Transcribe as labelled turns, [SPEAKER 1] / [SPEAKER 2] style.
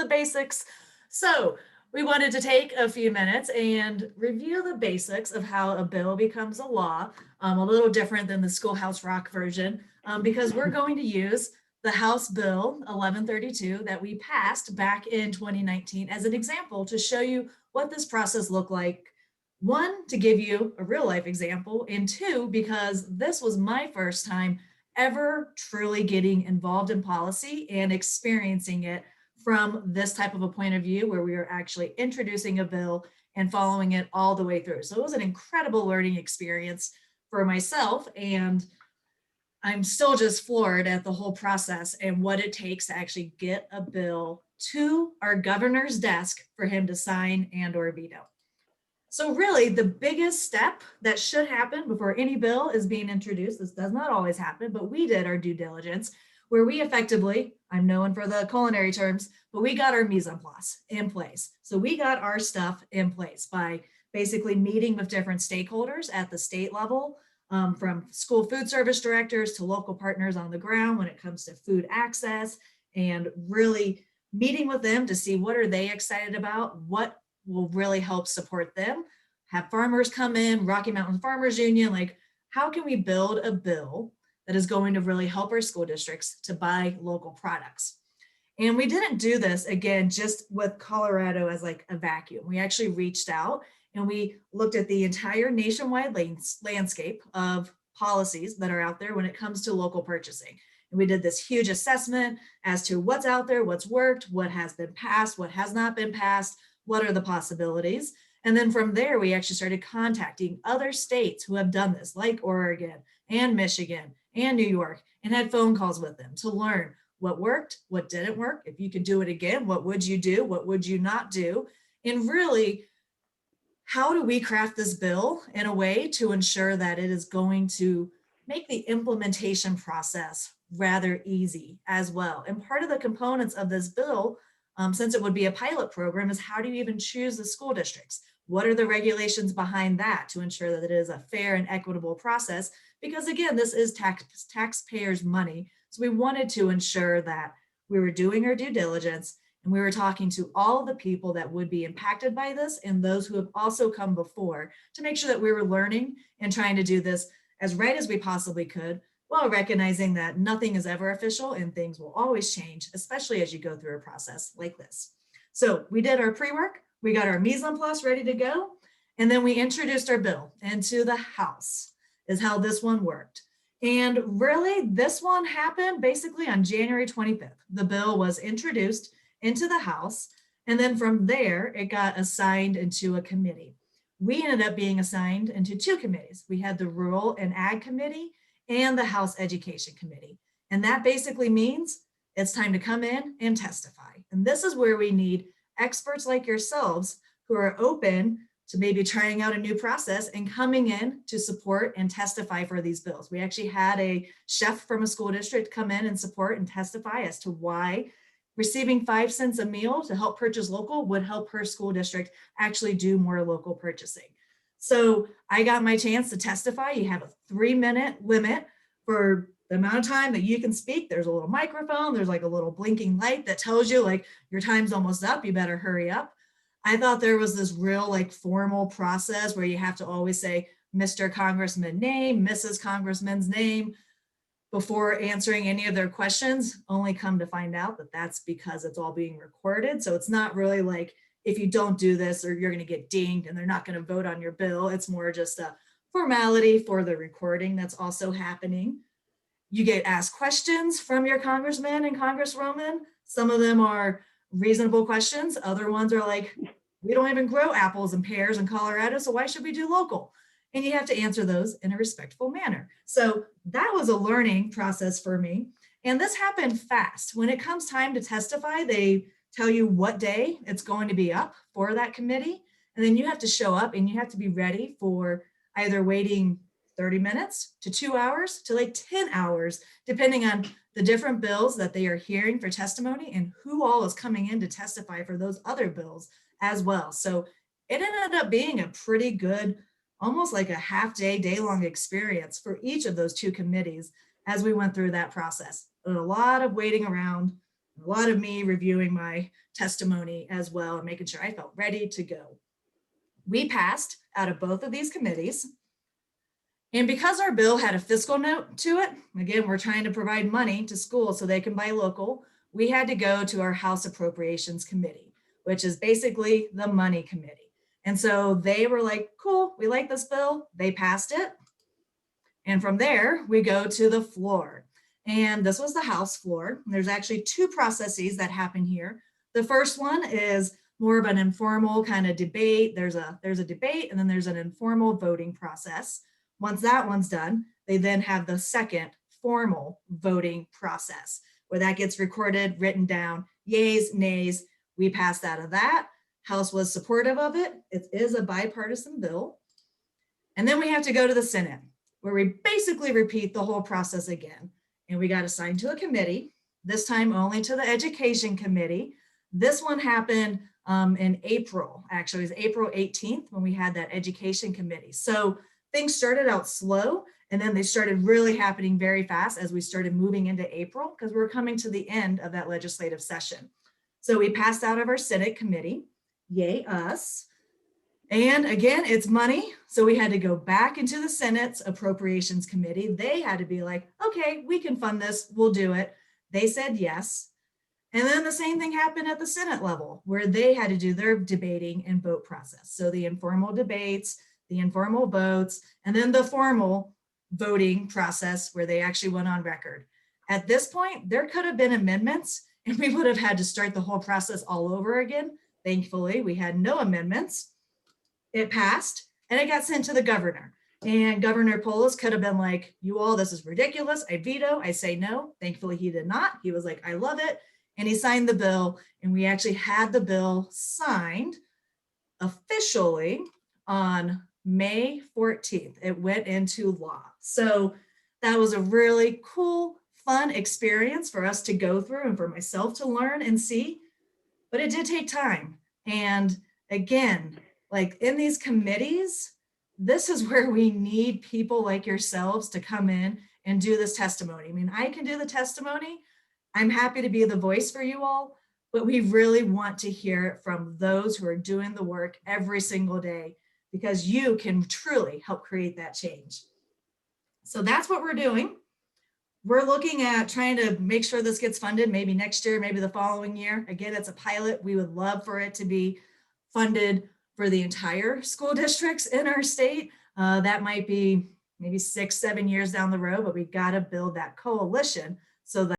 [SPEAKER 1] the basics. So we wanted to take a few minutes and review the basics of how a bill becomes a law, a little different than the Schoolhouse Rock version, because we're going to use the House Bill 1132 that we passed back in 2019 as an example to show you what this process looked like. One, to give you a real life example, and two, because this was my first time ever truly getting involved in policy and experiencing it from this type of a point of view where we are actually introducing a bill and following it all the way through. So it was an incredible learning experience for myself, and I'm still just floored at the whole process and what it takes to actually get a bill to our governor's desk for him to sign and or veto. So really the biggest step that should happen before any bill is being introduced, this does not always happen, but we did our due diligence where we effectively, I'm known for the culinary terms, but we got our mise en place in place. So we got our stuff in place by basically meeting with different stakeholders at the state level, from school food service directors to local partners on the ground when it comes to food access, and really meeting with them to see what are they excited about, what will really help support them. Have farmers come in, Rocky Mountain Farmers Union, like how can we build a bill that is going to really help our school districts to buy local products? And we didn't do this again just with Colorado as like a vacuum. We actually reached out and we looked at the entire nationwide landscape of policies that are out there when it comes to local purchasing. And we did this huge assessment as to what's out there, what's worked, what has been passed, what has not been passed, what are the possibilities? And then from there, we actually started contacting other states who have done this, like Oregon and Michigan and New York, and had phone calls with them to learn what worked, what didn't work. If you could do it again, what would you do? What would you not do? And really, how do we craft this bill in a way to ensure that it is going to make the implementation process rather easy as well? And part of the components of this bill, since it would be a pilot program, is how do you even choose the school districts? What are the regulations behind that to ensure that it is a fair and equitable process? Because again, this is taxpayers' money. So we wanted to ensure that we were doing our due diligence and we were talking to all of the people that would be impacted by this and those who have also come before to make sure that we were learning and trying to do this as right as we possibly could, while recognizing that nothing is ever official and things will always change, especially as you go through a process like this. So we did our pre-work, we got our mise en place ready to go, and then we introduced our bill into the House, is how this one worked. And really, this one happened basically on January 25th. The bill was introduced into the House, and then from there, it got assigned into a committee. We ended up being assigned into two committees. We had the Rural and Ag Committee and the House Education Committee. And that basically means it's time to come in and testify. And this is where we need experts like yourselves who are open to maybe trying out a new process and coming in to support and testify for these bills. We actually had a chef from a school district come in and support and testify as to why receiving 5 cents a meal to help purchase local would help her school district actually do more local purchasing. So I got my chance to testify. You have a 3-minute limit for the amount of time that you can speak. There's a little microphone. There's like a little blinking light that tells you like your time's almost up. You better hurry up. I thought there was this real like formal process where you have to always say Mr. Congressman name, Mrs. Congressman's name before answering any of their questions, only come to find out that that's because it's all being recorded. So it's not really like if you don't do this or you're going to get dinged and they're not going to vote on your bill. It's more just a formality for the recording that's also happening. You get asked questions from your congressman and congresswoman. Some of them are reasonable questions. Other ones are like, we don't even grow apples and pears in Colorado, so why should we do local? And you have to answer those in a respectful manner. So that was a learning process for me. And this happened fast. When it comes time to testify, they tell you what day it's going to be up for that committee. And then you have to show up and you have to be ready for either waiting 30 minutes to 2 hours to like 10 hours, depending on the different bills that they are hearing for testimony and who all is coming in to testify for those other bills as well. So it ended up being a pretty good, almost like a half day, day-long experience for each of those two committees as we went through that process. A lot of waiting around, A lot of me reviewing my testimony as well and making sure I felt ready to go. We passed out of both of these committees. And because our bill had a fiscal note to it, again, we're trying to provide money to schools so they can buy local, we had to go to our House Appropriations Committee, which is basically the money committee. And so they were like, cool, we like this bill. They passed it. And from there, we go to the floor. And this was the House floor. There's actually two processes that happen here. The first one is more of an informal kind of debate. There's a debate, and then there's an informal voting process. Once that one's done, they then have the second formal voting process where that gets recorded, written down, yays, nays. We passed out of that. House was supportive of it. It is a bipartisan bill. And then we have to go to the Senate, where we basically repeat the whole process again. And we got assigned to a committee, this time only to the Education Committee. This one happened in April, actually. It was April 18th when we had that Education Committee. So things started out slow, and then they started really happening very fast as we started moving into April, because we're coming to the end of that legislative session. So we passed out of our Senate committee, yay us. And again, it's money. So we had to go back into the Senate's Appropriations Committee. They had to be like, okay, we can fund this, we'll do it. They said yes. And then the same thing happened at the Senate level, where they had to do their debating and vote process. So the informal debates, the informal votes, and then the formal voting process where they actually went on record. At this point, there could have been amendments, and we would have had to start the whole process all over again. Thankfully, we had no amendments. It passed, and it got sent to the governor. And Governor Polis could have been like, you all, this is ridiculous. I veto, I say no. Thankfully, he did not. He was like, I love it. And he signed the bill, and we actually had the bill signed officially on May 14th. It went into law. So that was a really cool, fun experience for us to go through and for myself to learn and see. But it did take time. And again, like in these committees, this is where we need people like yourselves to come in and do this testimony. I mean, I can do the testimony. I'm happy to be the voice for you all, but we really want to hear it from those who are doing the work every single day, because you can truly help create that change. So that's what we're doing. We're looking at trying to make sure this gets funded maybe next year, maybe the following year. Again, it's a pilot. We would love for it to be funded for the entire school districts in our state. That might be maybe 6-7 years down the road, but we got to build that coalition so that